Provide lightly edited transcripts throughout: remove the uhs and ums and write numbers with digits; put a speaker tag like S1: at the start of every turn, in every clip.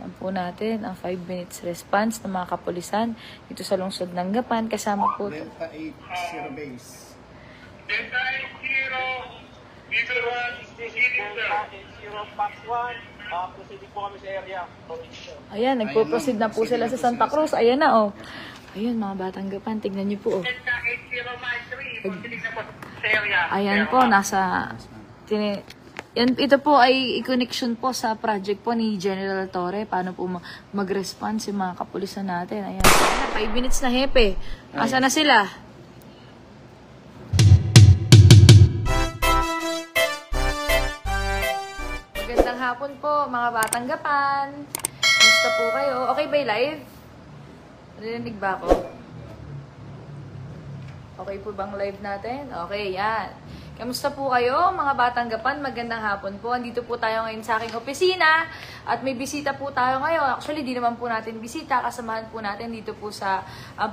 S1: Yan po natin ang 5 minutes response ng mga kapulisan dito sa lungsod ng Gapan. Kasama po
S2: Delta 80 base.
S3: Delta 80, Leader 1, proceeding sir. 80, Pax 1, proceeding po kami sa area.
S1: Ayan, nagpo-proceed na po sila sa Santa Cruz. Ayan na, oh. Ayun, mga batang Gapan, tignan niyo po, oh.
S3: Delta 80, Mike 3, proceeding na po sa area.
S1: Ayan po, nasa... Yan, ito po ay i-connection po sa project po ni General Torre. Paano po mag-response yung mga kapulisan natin. Ayan, 5 minutes na, hepe. Asa na sila? Magandang hapon po, mga batang Gapan. Kumusta po kayo? Okay ba yung live? Narinig ba ako? Okay po bang live natin? Okay, yan. Kamusta po kayo, mga batang Gapan? Magandang hapon po. Andito po tayo ngayon sa aking opisina at may bisita po tayo ngayon. Actually, di naman po natin bisita. Kasamahan po natin dito po sa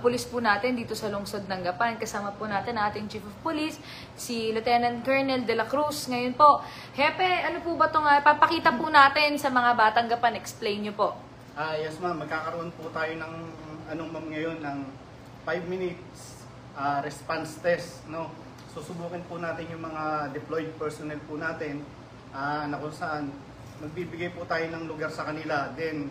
S1: pulis po natin dito sa lungsod ng Gapan. Kasama po natin ang ating Chief of Police, si Lieutenant Colonel De La Cruz. Ngayon po, Hepe, ano po ba itong papakita po natin sa mga batang Gapan? Explain nyo po.
S2: Yes ma'am, magkakaroon po tayo ng ma'am ngayon ng 5 minutes response test, no? Susubukin po natin yung mga deployed personnel po natin na kung saan magbibigay po tayo ng lugar sa kanila. Then,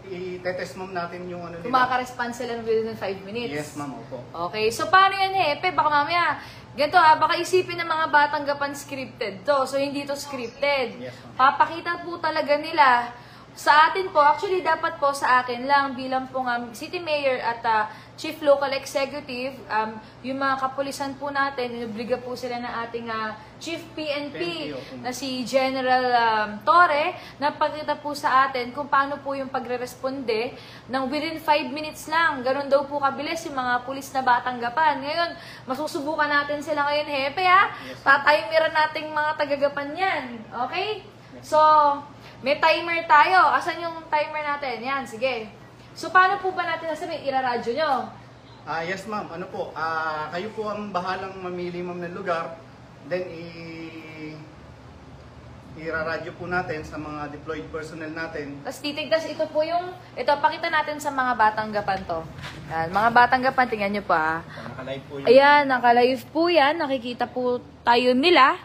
S2: itetest ma'am natin yung ano nila.
S1: Kung makaka-response sila within 5 minutes?
S2: Yes ma'am, opo.
S1: Okay, so paano yan, Hepe? Baka mamaya, ganito baka isipin ng mga batang Gapan scripted to. So, hindi to scripted.
S2: Yes, ma'am.
S1: Papakita po talaga nila sa atin po, actually dapat po sa akin lang bilang po City Mayor at Chief Local Executive, yung mga kapulisan po natin, inobliga po sila ng ating Chief PNP na si General Torre, na pagkita po sa atin kung paano po yung pagre-responde ng within 5 minutes lang. Ganun daw po kabilis yung mga pulis na batang Gapan. Ngayon, masusubukan natin sila ngayon, Hepe, tataymiran nating mga taga-Gapan yan. Okay? So, may timer tayo. Asan yung timer natin? Yan, sige. So, paano po ba natin nasabihin? Iraradyo nyo?
S2: Yes ma'am, ano po, kayo po ang bahalang mamili ma'am ng lugar. Then, iraradyo po natin sa mga deployed personnel natin.
S1: Tapos titigdas, ito po yung, ito, pakita natin sa mga batang Gapan to. Yan, mga batang Gapan, tingnan nyo pa.
S2: Naka-live po yun.
S1: Ayan, naka-live po yan. Nakikita po tayo nila.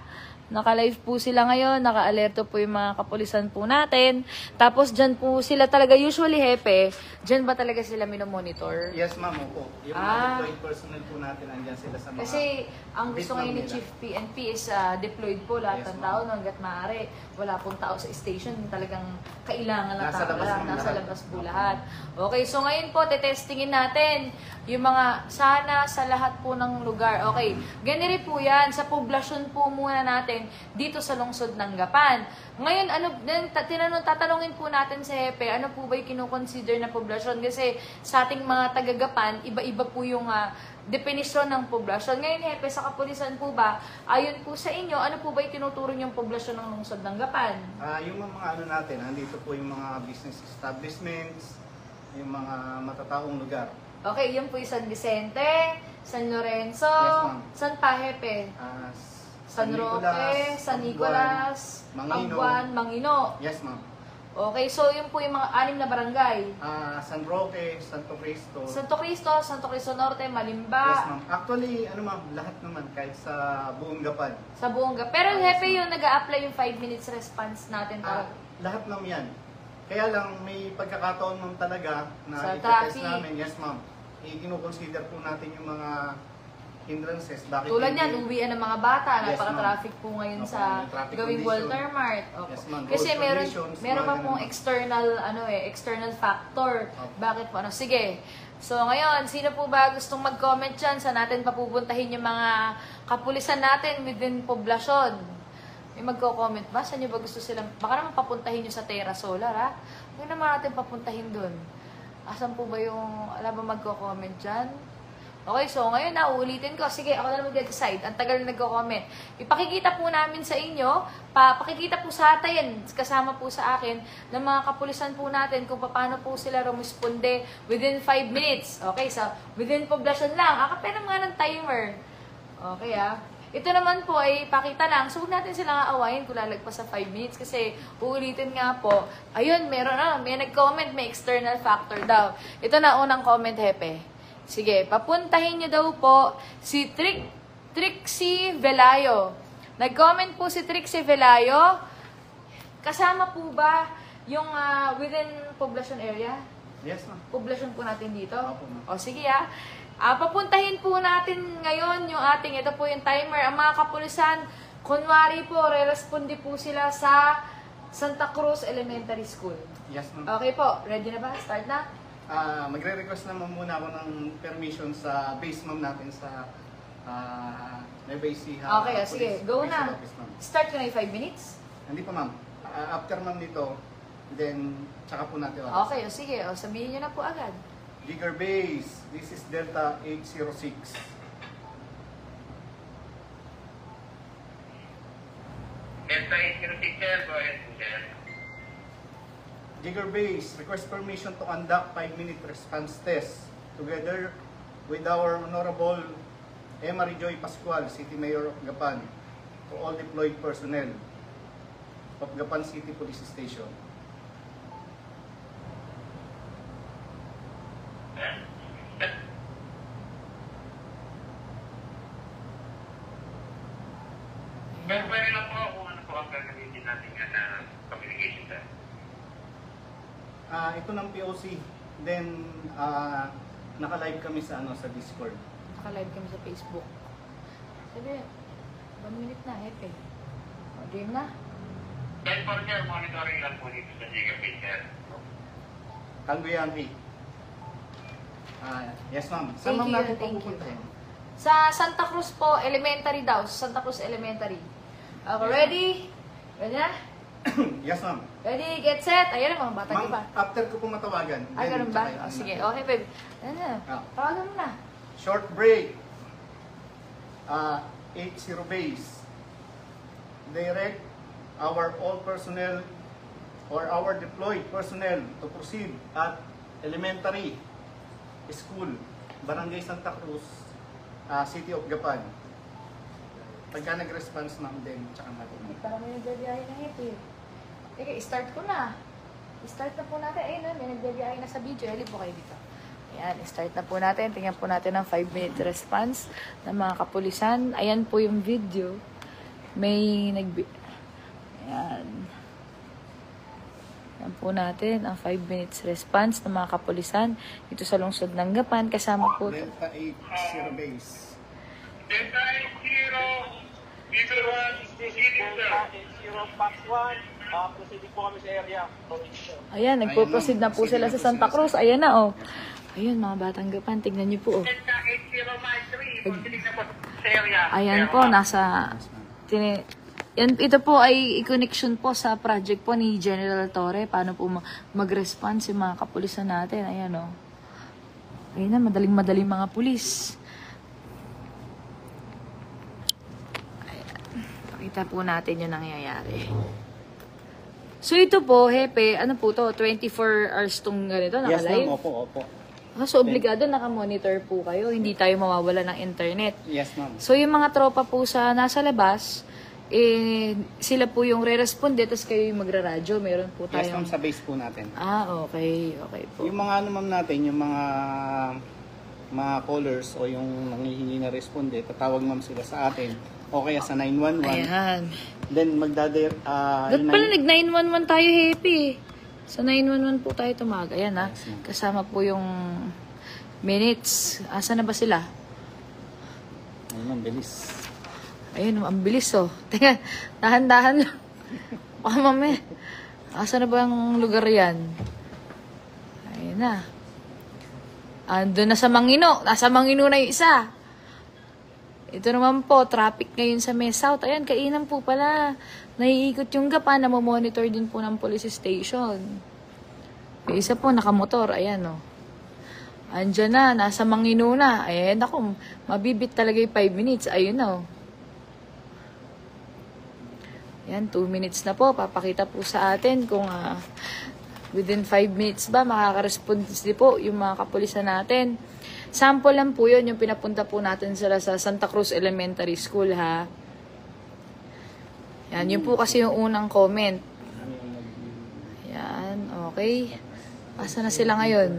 S1: Naka-live po sila ngayon, naka-alerto po yung mga kapulisan po natin. Tapos dyan po sila talaga, usually, Hepe, dyan ba talaga sila minomonitor?
S2: Yes ma'am, opo. Yung mga deployed personnel po natin, andyan sila sa mga...
S1: Kasi ang gusto ngayon ni Chief PNP is deployed po lahat ng tao hanggat maaari. Wala pong tao sa station, talagang kailangan na tao lahat. Nasa labas po lahat. Okay, so ngayon po, tetestingin natin yung mga sana sa lahat po ng lugar. Okay, ganito po yan. Sa poblasyon po muna natin dito sa lungsod ng Gapan. Ngayon, tatanungin po natin sa Hepe, ano po ba yung kinukonsider na poblasyon? Kasi sa ating mga taga-Gapan, iba-iba po yung definisyon ng poblasyon. Ngayon, Hepe, sa kapulisan po ba, ayon po sa inyo, ano po ba yung tinuturo yung poblasyon ng lungsod ng Gapan?
S2: Yung mga ano natin, andito po yung mga business establishments, yung mga matataong lugar.
S1: Okay, yun po yung San Vicente, San Lorenzo, San pa, Hepe? San Roque, San Nicolas, Ambuan, Mangino.
S2: Yes, ma'am.
S1: Okay, so yun po yung mga 6 na barangay.
S2: San Roque, Santo Cristo.
S1: Santo Cristo, Santo Cristo Norte, Malimba.
S2: Yes, ma'am. Actually, ano ma'am, lahat naman kahit sa buong Gapan.
S1: Sa buong Gapan. Pero Hepe, yung nag-a-apply yung 5 minutes response natin.
S2: Lahat ma'am yan. Kaya lang, may pagkakataon ma'am talaga na
S1: sa
S2: i-test namin. Yes, ma'am. I-consider po natin yung mga hindrances. Bakit
S1: tulad yan, uwian ng mga bata.
S2: Yes,
S1: napaka-traffic po ngayon sa gawing Walter Mart. Okay.
S2: Yes, ma'am.
S1: Kasi meron pa pong
S2: ganun.
S1: external factor. Bakit po? Sige. So ngayon, sino po ba gustong mag-comment dyan? Saan natin papupuntahin yung mga kapulisan natin within poblasyon? May magko-comment ba? Saan nyo ba gusto silang... Baka naman papuntahin nyo sa Terra Solar, ha? Huwag naman natin papuntahin dun. Asan po ba yung... Alam ba magko-comment dyan? Okay, so ngayon na, uulitin ko. Sige, ako na lang mag-decide. Ang tagal na nagko-comment. Ipakikita po namin sa inyo, pakikita po sa atin, kasama po sa akin, ng mga kapulisan po natin kung paano po sila rumisponde within 5 minutes. Okay, so within poblasyon lang. Akapin naman nga ng timer. Okay, ito naman po ay pakita lang. So, huwag natin silang aawayin kung lalagpas sa 5 minutes kasi uulitin nga po. Ayun, may nag-comment, may external factor daw. Ito na unang comment, Hepe. Sige, papuntahin niyo daw po si Trixie Velayo. Nag-comment po si Trixie Velayo. Kasama po ba yung within poblacion area?
S2: Yes, ma'am.
S1: Poblasyon po natin dito?
S2: Opo, ma'am.
S1: O sige papuntahin po natin ngayon yung ito po yung timer. Ang mga kapulisan, kunwari po, re-responde po sila sa Santa Cruz Elementary School.
S2: Yes, ma'am.
S1: Okay po, ready na ba? Start na?
S2: Magre-request naman muna ako ng permission sa base ma'am natin sa Nueva Ecija.
S1: Okay, sige, go
S2: Police
S1: na.
S2: Office, ma'am.
S1: Start ko na yung 5 minutes?
S2: Hindi pa ma'am. After ma'am nito, then tsaka po natin.
S1: Okay, sige, sabihin nyo na po agad.
S2: Jigger Base, this is Delta 806.
S3: Delta 806, sir. Go ahead, sir.
S2: Jigger Base, request permission to conduct 5-minute response test together with our Honorable Emery Joy Pascual, City Mayor of Gapan, to all deployed personnel of Gapan City Police Station.
S3: Pero pwede lang po kung ano po ang gagamitin natin na communication, sir.
S2: Ito ng POC, then naka-live kami sa Discord.
S1: Naka-live kami sa Facebook. Sabi, 1 minute na, Hepe. Dream na?
S3: Then for sir, monitoring lang po dito sa Gigabit, sir.
S2: Tango Yankee. Yes ma'am. Saan
S1: Thank
S2: ma'am
S1: you,
S2: natin
S1: thank you.
S2: pupuntahin?
S1: Sa Santa Cruz po, elementary daw. Santa Cruz Elementary. Okay, ready? Ready na?
S2: Yes ma'am.
S1: Ready, get set. Ayan ang mga bata
S2: Ma'am,
S1: di ba?
S2: after ko po matawagan.
S1: Ay,
S2: then
S1: ganun ba?
S2: tsaka yung
S1: Sige,
S2: natin.
S1: okay, babe. Ayan na.
S2: Ah.
S1: Tawagan mo na.
S2: Short break. 80 base. Direct our all personnel or our deployed personnel to proceed at elementary school, Barangay Santa Cruz, City of Gapan. Pagka nag-response ma'am din, tsaka natin.
S1: Parang may nagbabiyahe na happy. Okay, start ko na. Start na po natin. Ayun na, may nagbabiyahe na sa video. Halip po kayo dito. Ayan, start na po natin. Tingnan po natin ang 5-minute response ng mga kapulisan. Ayan po yung video. May Ayan. Ayan po natin ang 5 minutes response ng mga kapulisan dito sa lungsod ng Gapan. Kasama po
S2: Delta 80 base.
S3: Delta 80, dito 1, proceeding, sir.
S4: Delta 80 Pax 1, proceeding po kami sa area.
S1: Ayan, nagpo-proceed na po sila sa Santa Cruz. Ayan na, oh. Ayun, mga batang Gapan, tignan niyo po, oh.
S3: Delta 80 Mile 3, proceeding na po sa area.
S1: Ayan po, nasa... ito po ay i-connection po sa project po ni General Torre. Paano po mag-response yung mga kapulisan natin. Ayan, oh. Ayun na, madaling-madaling mga pulis. Ayan. Pakita po natin yung nangyayari. So, ito po, Hepe, ano po to? 24 hours tong ganito,
S2: Yes
S1: naka-live?
S2: ma'am, opo.
S1: So, obligado naka-monitor po kayo. Hindi tayo mawawala ng internet.
S2: Yes ma'am.
S1: So, yung mga tropa po sa nasa labas, sila po yung re-responde, tapos kayo yung magra-radyo. Meron po
S2: Yes
S1: tayo.
S2: ma'am, sa base po natin.
S1: Okay. Okay po.
S2: Yung mga ma'am natin, yung mga callers o yung nanghihingi na responde, tatawag ma'am sila sa atin o kaya sa 911.
S1: Ayan.
S2: Then magdadire
S1: Ba't pala nag-911 tayo, Happy? Sa 911 po tayo tumawag. Ayan ha.
S2: Yes, ma'am.
S1: Kasama po yung minutes. Asa na ba sila?
S2: Ayun ma'am, bilis.
S1: Ayun, ang bilis oh. Teka, dahan-dahan lang. Baka mamaya. Asa na ba ang lugar yan? Ayun na. Ando na sa Mangino. Nasa Mangino na yung isa. Ito naman po, traffic ngayon sa May South. Ayan, kainan po pala. Naiikot yung Gapan, namomonitor din po ng police station. Yung isa po, nakamotor. Ayan oh. Andyan na, nasa Mangino na. Ayan ako, mabibit talaga yung 5 minutes. Ayun na oh. Yan, 2 minutes na po. Papakita po sa atin kung within 5 minutes ba makaka-response po yung mga kapulisan natin. Sample lang po yun, yung pinapunta po natin sila sa Santa Cruz Elementary School, ha? Yan, yun po kasi yung unang comment. Yan, okay. Asa na sila ngayon?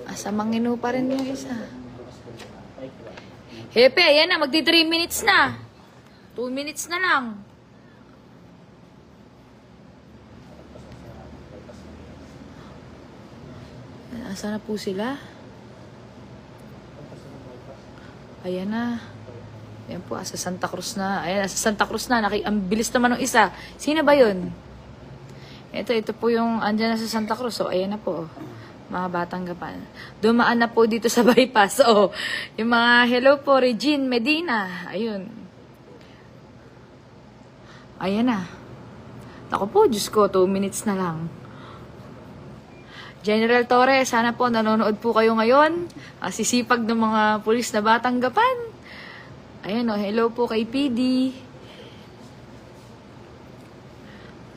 S1: Asa Manginu pa rin yung isa. Hepe, ayan na, magti 3 minutes na. 2 minutes na lang. Asa na po sila? Ayan na. Ayan po, asa Santa Cruz na. Ayan, asa Santa Cruz na. Ang bilis naman ng isa. Sino ba yun? Ito po yung andyan na sa Santa Cruz. So, ayan na po. Mga batang gapan. Dumaan na po dito sa bypass. So, yung mga hello po, Regine Medina. Ayun. Ayan na. Ako po, Diyos ko, 2 minutes na lang. General Torres, sana po nanonood po kayo ngayon. Sisipag ng mga pulis na batang gapan. Ayan o, hello po kay PD.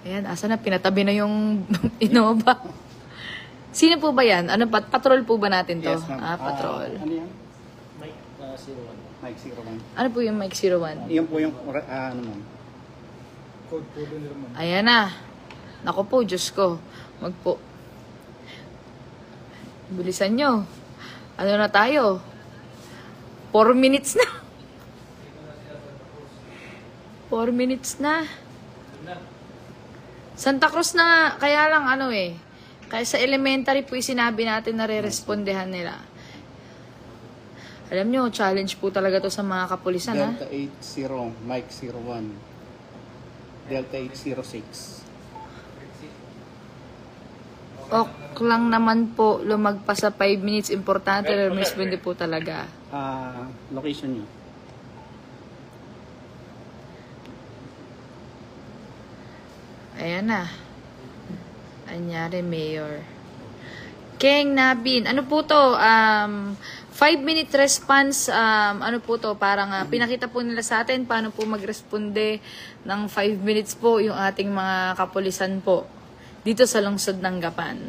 S1: Ayan, asa na, pinatabi na yung Innova. Sino po ba yan? Ano, patrol po ba natin to?
S2: Yes, ma'am.
S1: Patrol.
S2: Ano yan?
S4: Mike 01.
S2: Mike 01.
S1: Ano po yung Mike 01?
S2: Yan po yung, ano ma'am.
S1: Ayan na. Naku po, Diyos ko. Magpo. Bilisan nyo. Ano na tayo? 4 minutes na. 4 minutes na. Santa Cruz na, kaya lang ano eh. Kaya sa elementary po yung sinabi natin na re-respondehan nila. Alam nyo, challenge po talaga to sa mga kapulisan, ha?
S2: Delta 80, Mike 01. Delta 806.
S1: Ok lang naman po, lumagpas sa 5 minutes. Importante, re-responde po talaga.
S2: Location nyo.
S1: Ayan na. Anyari, Mayor. Keng Nabin. Ano po to? 5-minute response. Ano po to? Parang pinakita po nila sa atin paano po magresponde ng 5 minutes po yung ating mga kapulisan po dito sa lungsod ng Gapan.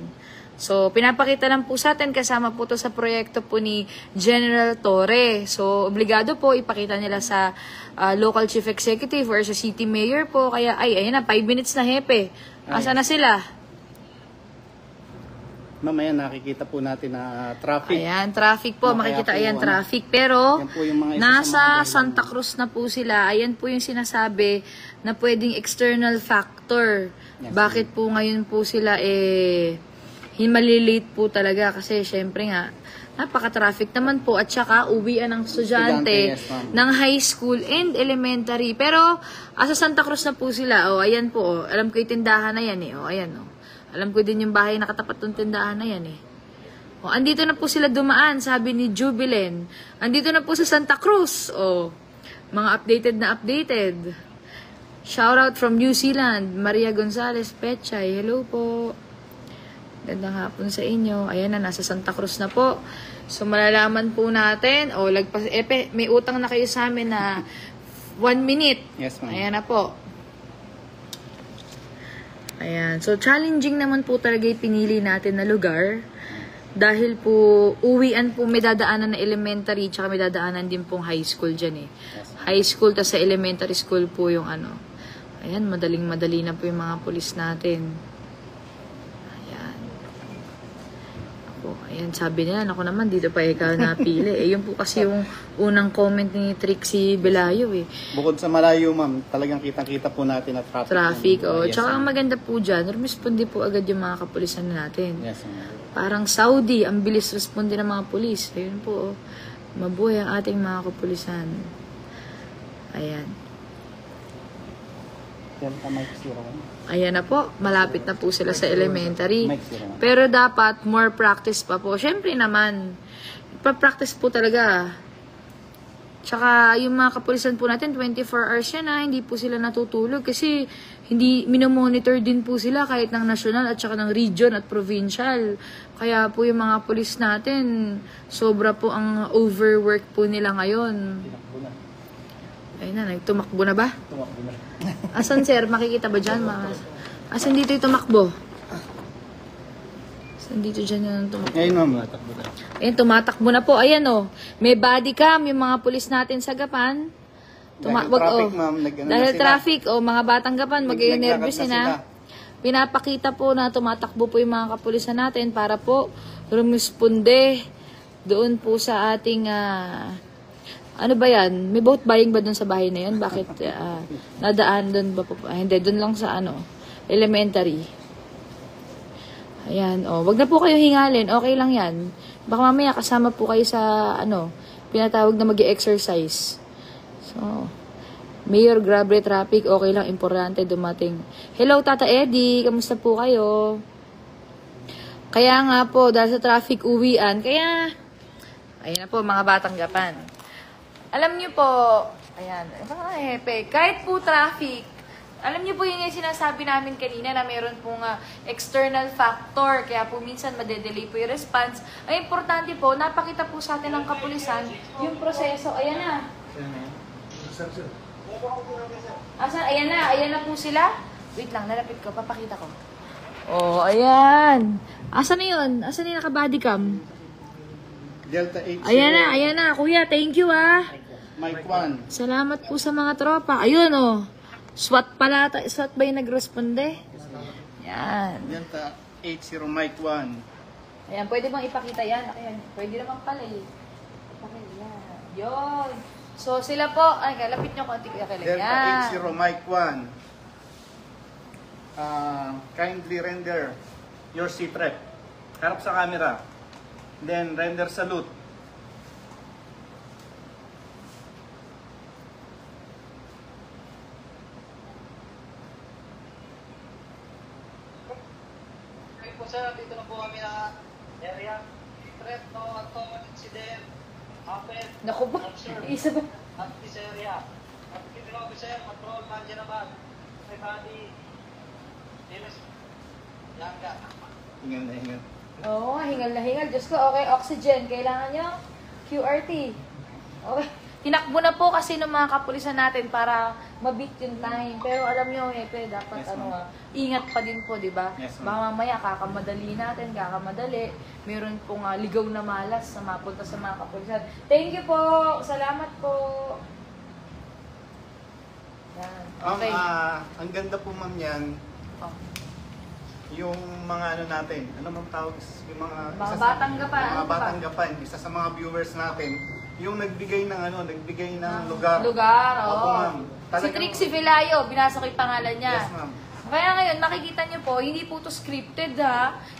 S1: So, pinapakita lang po sa atin kasama po to sa proyekto po ni General Torre. So, obligado po ipakita nila sa local chief executive or sa city mayor po. Kaya, ayun na, 5 minutes na, hepe. Asa na sila?
S2: Mamaya nakikita po natin na traffic.
S1: Ayan, traffic po.
S2: Kaya
S1: Makikita,
S2: po,
S1: ayan,
S2: ano,
S1: traffic. Pero,
S2: yan po yung mga isa sa
S1: nasa
S2: mga dahilan.
S1: Santa Cruz na po sila. Ayan po yung sinasabi na pwedeng external factor.
S2: Yes,
S1: Bakit po ngayon po sila malilate po talaga kasi syempre nga napaka-traffic naman po at saka uwian ng estudyante
S2: Yes, ma'am.
S1: ng high school and elementary. Pero sa Santa Cruz na po sila. Ayan po. Alam ko yung tindahan na yan eh. Ayan oh. Alam ko din yung bahay na katapat ng tindahan na yan eh. Andito na po sila dumaan, sabi ni Jubilen. Andito na po sa Santa Cruz. Mga updated na updated. Shout out from New Zealand, Maria Gonzalez Pechay. Hello po. Gandang hapon sa inyo. Ayan na, nasa Santa Cruz na po. So, malalaman po natin. May utang na kayo sa amin na 1 minute.
S2: Yes, ma'am.
S1: Ayan na po. Ayan. So, challenging naman po talaga yung pinili natin na lugar. Dahil po, uwian po, may dadaanan na elementary, tsaka may dadaanan din pong high school dyan eh. High school, tas sa elementary school po yung ano. Ayan, madaling-madali na po yung mga pulis natin. Ayan. Ayan, sabi nila, ako naman, dito pa ikaw napili. Yun po kasi yung unang comment ni Trixie Belayo eh.
S2: Bukod sa malayo, ma'am, talagang kitang-kita po natin na traffic.
S1: Yes, tsaka
S2: ma'am.
S1: ang maganda po dyan, responde po agad yung mga kapulisan natin.
S2: Yes, ma'am.
S1: Parang Saudi, ang bilis responde ng mga pulis. Ayun po, mabuhay ang ating mga kapulisan. Ayan.
S2: Delta Mike 01.
S1: Ayan na po, malapit na po sila sa elementary.
S2: Mike 01.
S1: Pero dapat more practice pa po. Siyempre naman, pa-practice po talaga. Tsaka yung mga kapulisan po natin, 24 hours yan hindi po sila natutulog kasi hindi minomonitor din po sila kahit ng national at saka ng region at provincial. Kaya po yung mga pulis natin, sobra po ang overwork po nila ngayon. Ayun na, tumakbo na ba?
S2: Tumakbo na.
S1: Asan sir? Makikita ba dyan? Asan dito yung tumakbo? Saan dito dyan yung tumakbo?
S2: Ngayon ma'am, matakbo na.
S1: Ayan, tumatakbo na po. Ayan o. May body cam yung mga pulis natin sa Gapan.
S2: Dahil traffic, ma'am, nag-ano na
S1: Dahil
S2: sila.
S1: traffic, mga batang Gapan, mag-nervous
S2: Naglakad na
S1: na. Pinapakita po na tumatakbo po yung mga kapulisan natin para po rumisponde doon po sa ating ano ba yan? May boat buying ba doon sa bahay na yun? Bakit nadaan doon ba po? Hindi, doon lang sa elementary. Ayan, wag na po kayo hingalin. Okay lang yan. Baka mamaya kasama po kayo sa pinatawag na mag-exercise. So, Mayor, grabe traffic, okay lang, importante dumating. Hello, Tata Eddie, kamusta po kayo? Kaya nga po, dahil sa traffic uwian, kaya, ayan na po, mga batang Gapan. Alam niyo po, ayan, hepe, kahit po traffic, alam niyo po yung sinasabi namin kanina na meron pong external factor, kaya po minsan madedelay po yung response. Ay, importante po, napakita po sa atin ng kapulisan yung proseso. Ayan na. Ayan na po sila. Wait lang, nalapit ko, papakita ko. Ayan. Asan na yun? Asan na yung naka-body cam?
S2: Delta 80.
S1: Ayan na. Kuya, thank you
S2: Mike 1.
S1: Salamat po sa mga tropa. Ayun SWAT pala. SWAT ba yung nagresponde? Yan.
S2: Delta 80 Mike 1.
S1: Ayan, pwede bang ipakita yan? Ayan, pwede naman pala Yan. Yun. So, sila po, lapit nyo konti.
S2: Delta 80 Mike 1. Kindly render your seat rep. Harap sa camera. Then, render salute.
S4: Okay po sir, dito na po kami na area. Threat to incident happened.
S1: Naku ba? Isa ba?
S4: At this area. At criminal officer, patrol, nandiyan naman. May body. Dinis. Yanga.
S2: Hingal na hingal.
S1: Oo, hingal na hingal. Diyos ko, okay, oxygen. Kailangan nyo? QRT. Okay. Tinakbo na po kasi ng mga kapulisan natin para mabit yung time. Pero alam nyo, dapat
S2: Yes, ma'am.
S1: ingat pa din po, di ba?
S2: Yes, ma'am.
S1: Baka mamaya, kakamadali natin, meron pong ligaw na malas na mapunta sa mga kapulisan. Thank you po! Salamat po! Yan. Okay.
S2: Ang ganda po ma'am yan, yung mga natin, ano tawag, yung mga
S1: Batang Gapan.
S2: Mga batang Gapan, isa sa mga viewers natin, yung nagbigay ng lugar.
S1: Lugar,
S2: Opo,
S1: oo.
S2: ma'am.
S1: Si
S2: Talagang-
S1: Trixie Villayo, binasa ko yung pangalan niya.
S2: Yes, ma'am.
S1: Kaya ngayon, makikita niyo po, hindi po to scripted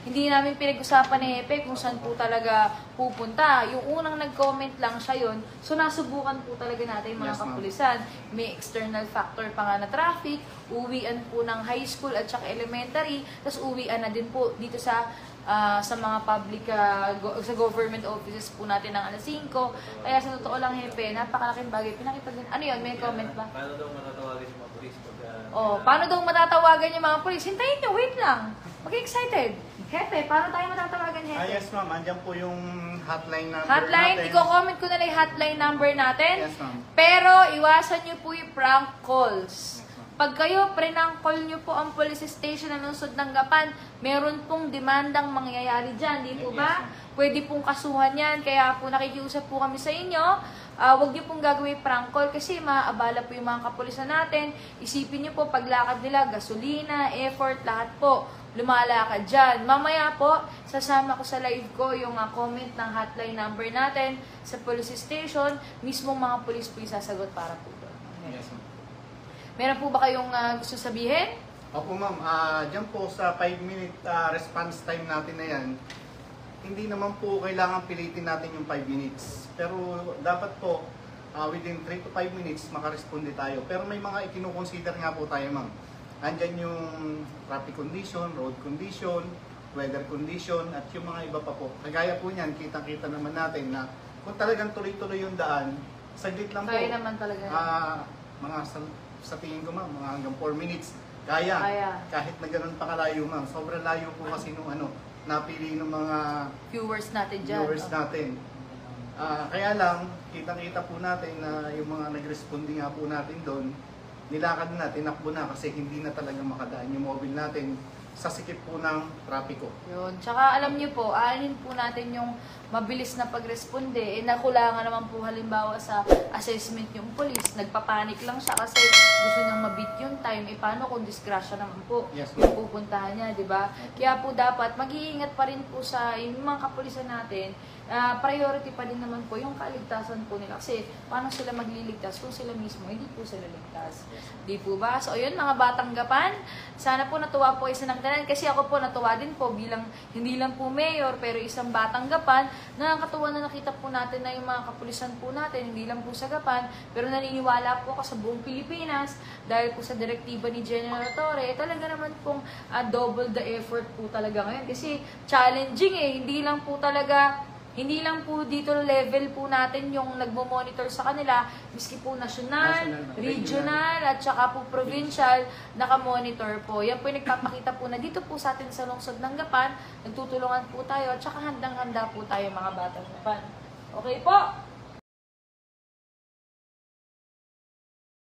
S1: Hindi namin pinag-usapan ni Hepe kung saan po talaga pupunta. Yung unang nag-comment lang siya yun. So, nasubukan po talaga natin yung mga
S2: Yes, ma'am.
S1: kapulisan. May external factor pa nga na traffic, uwian po ng high school at saka elementary, tapos uwian na din po dito sa mga public, sa government offices po natin ng alas 5. Kaya sa totoo lang, Hepe, napakalaking bagay. Pinakita din. Ano yun? May comment ba?
S5: Paano daw matatawagan yung mga polis pag...
S1: Paano daw matatawagan yung mga polis? Hintayin nyo, wait lang. Mag-excited. Hepe, paano tayo matatawagan, Hepe?
S2: Yes ma'am, andyan po yung hotline number
S1: Hotline,
S2: natin.
S1: i-comment ko na lang yung hotline number natin.
S2: Yes ma'am.
S1: Pero, iwasan nyo po yung prank calls. Pag kayo, prank call nyo po ang police station na lungsod ng Gapan, meron pong demandang mangyayari dyan, di po ba? Pwede pong kasuhan yan, kaya po nakikiusap po kami sa inyo. Huwag nyo pong gagawin prank call kasi maaabala po yung mga kapulisan natin. Isipin nyo po, paglakad nila, gasolina, effort, lahat po, lumalakad dyan. Mamaya po, sasama ko sa live ko yung comment ng hotline number natin sa police station. Mismong mga pulis po yung sasagot para po doon.
S2: Yes ma'am.
S1: Meron po ba kayong gusto sabihin?
S2: Opo ma'am, dyan po sa 5-minute response time natin na yan, hindi naman po kailangan pilitin natin yung 5 minutes. Pero dapat po, within 3 to 5 minutes, makaresponde tayo. Pero may mga ikinukonsider nga po tayo ma'am. Andyan yung traffic condition, road condition, weather condition, at yung mga iba pa po. Kagaya po niyan, kitang-kita naman natin na kung talagang tuloy-tuloy yung daan, saglit lang po.
S1: Kaya naman talaga.
S2: Mga sa tingin ko ma'am, mga hanggang 4 minutes. Kaya. Kahit na ganun pa kalayo ma'am. Sobrang layo po kasi nung napili ng mga
S1: Viewers natin dyan.
S2: viewers natin. Kaya lang, kitang-kita po natin na yung mga nag-responde nga po natin doon, nilakad na, tinakbo na kasi hindi na talaga makadaan yung mobile natin. sa sikip po ng trapiko.
S1: Yun. Tsaka alam niyo po, aanin po natin yung mabilis na pagresponde. Nakulangan naman po halimbawa sa assessment yung police. Nagpapanik lang siya kasi gusto niyang mabit yung time. Paano kung disgrasya naman po
S2: Yes,
S1: yung pupuntahan niya, di ba? Kaya po dapat mag-iingat pa rin po sa yung mga kapulisan natin. Priority pa din naman po yung kaligtasan po nila. Kasi paano sila magliligtas kung sila mismo hindi po sila ligtas. Di po ba? So yun mga batang gapan, sana po natuwa po isa ng tanan. Kasi ako po natuwa din po bilang hindi lang po mayor pero isang batang gapan. Nakakatuwa na nakita po natin na yung mga kapulisan po natin, hindi lang po sa Gapan, pero naniniwala po ako sa buong Pilipinas dahil po sa direktiba ni General Torre, talaga naman pong double the effort po talaga ngayon. Kasi challenging hindi lang po dito level po natin yung nagmo-monitor sa kanila, miski po national, regional, at saka po provincial, naka-monitor po. Yan po yung nagpapakita po na dito po sa atin sa lungsod ng Gapan, nagtutulungan po tayo, at saka handang-handa po tayo mga batang Gapan. Okay po?